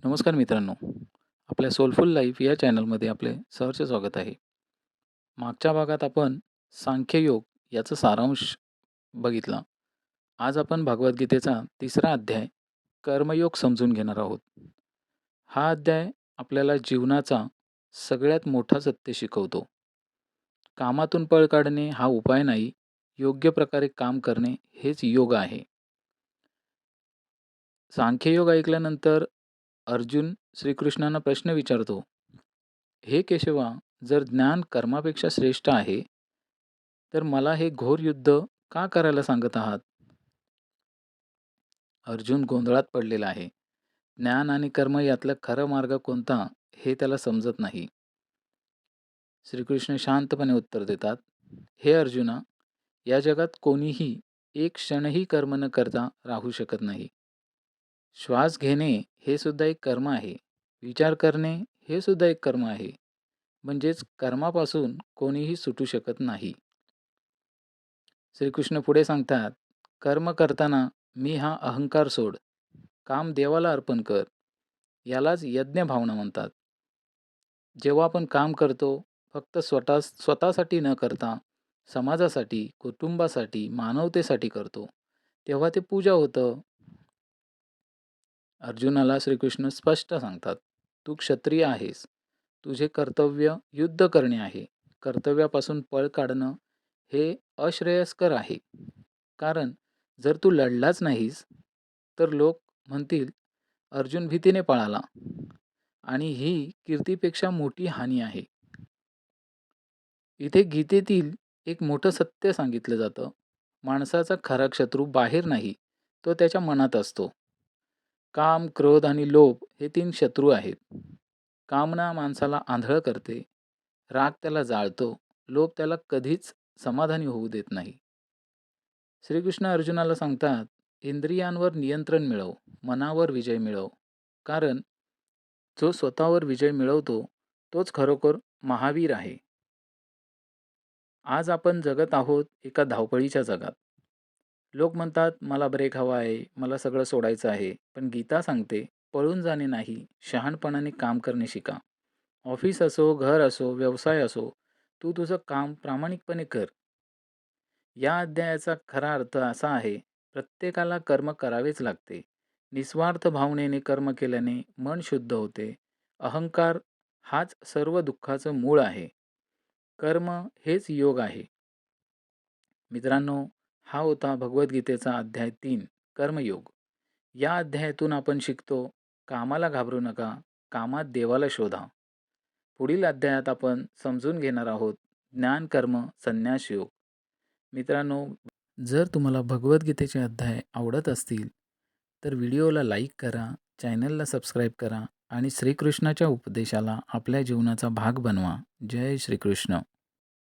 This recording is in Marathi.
नमस्कार मित्रांनो. आपल्या सोलफुल लाईफ या चॅनलमध्ये आपले सहर्ष स्वागत आहे. मागच्या भागात आपण सांख्ययोग याचा सारांश बघितला. आज आपण भगवद्गीतेचा तिसरा अध्याय कर्मयोग समजून घेणार आहोत. हा अध्याय आपल्याला जीवनाचा सगळ्यात मोठा सत्य शिकवतो. कामातून पळ काढणे हा उपाय नाही, योग्य प्रकारे काम करणे हेच योग आहे. सांख्ययोग ऐकल्यानंतर अर्जुन श्रीकृष्णांना प्रश्न विचारतो, हे केशवा, जर ज्ञान कर्मापेक्षा श्रेष्ठ आहे, तर मला हे घोर युद्ध का करायला सांगत आहात? अर्जुन गोंधळात पडलेला आहे. ज्ञान आणि कर्म यातला खरा मार्ग कोणता हे त्याला समजत नाही. श्रीकृष्ण शांतपणे उत्तर देतात, हे अर्जुना, या जगात कोणीही एक क्षणही कर्म न करता राहू शकत नाही. श्वास घेणे हे सुद्धा एक कर्म आहे. विचार करणे हे सुद्धा एक कर्म आहे. म्हणजेच कर्मापासून कोणीही सुटू शकत नाही. श्रीकृष्ण पुढे सांगतात, कर्म करताना मी हा अहंकार सोड. काम देवाला अर्पण कर. यालाच यज्ञ भावना म्हणतात. जेव्हा आपण काम करतो, फक्त स्वतःसाठी न करता समाजासाठी, कुटुंबासाठी, मानवतेसाठी करतो, तेव्हा ते पूजा होतं. अर्जुनाला श्रीकृष्ण स्पष्ट सांगतात, तू क्षत्रिय आहेस. तुझे कर्तव्य युद्ध करणे आहे. कर्तव्यापासून पळ काढणं हे अश्रेयस्कर आहे. कारण जर तू लढलाच नाहीस, तर लोक म्हणतील, अर्जुन भीतीने पळाला. आणि ही कीर्तीपेक्षा मोठी हानी आहे. इथे गीतेतील एक मोठं सत्य सांगितलं जातं. माणसाचा खरा शत्रू बाहेर नाही, तो त्याच्या मनात असतो. काम, क्रोध आणि लोभ हे 3 शत्रू आहेत. कामना माणसाला आंधळ करते, राग त्याला जाळतो, लोभ त्याला कधीच समाधानी होऊ देत नाही. श्रीकृष्ण अर्जुनाला सांगतात, इंद्रियांवर नियंत्रण मिळव, मनावर विजय मिळव. कारण जो स्वतःवर विजय मिळवतो, तोच खरोखर महावीर आहे. आज आपण जगत आहोत एका धावपळीच्या जगात. लोक म्हणतात, मला ब्रेक हवा आहे, मला सगळं सोडायचं आहे. पण गीता सांगते, पळून जाणे नाही, शहाणपणाने काम करणे शिका. ऑफिस असो, घर असो, व्यवसाय असो, तू तुझं काम प्रामाणिकपणे कर. या अध्यायाचा खरा अर्थ असा आहे, प्रत्येकाला कर्म करावेच लागते. निस्वार्थ भावनेने कर्म केल्याने मन शुद्ध होते. अहंकार हाच सर्व दुःखाचं मूळ आहे. कर्म हेच योग आहे. मित्रांनो, हा होता भगवद्गीतेचा अध्याय 3 कर्मयोग. या अध्यायातून आपण शिकतो, कामाला घाबरू नका, कामात देवाला शोधा. पुढील अध्यायात आपण समजून घेणार आहोत ज्ञान कर्म संन्यास योग. मित्रांनो, जर तुम्हाला भगवद्गीतेचे अध्याय आवडत असतील, तर व्हिडिओला लाईक करा, चॅनलला सबस्क्राईब करा आणि श्रीकृष्णाच्या उपदेशाला आपल्या जीवनाचा भाग बनवा. जय श्रीकृष्ण.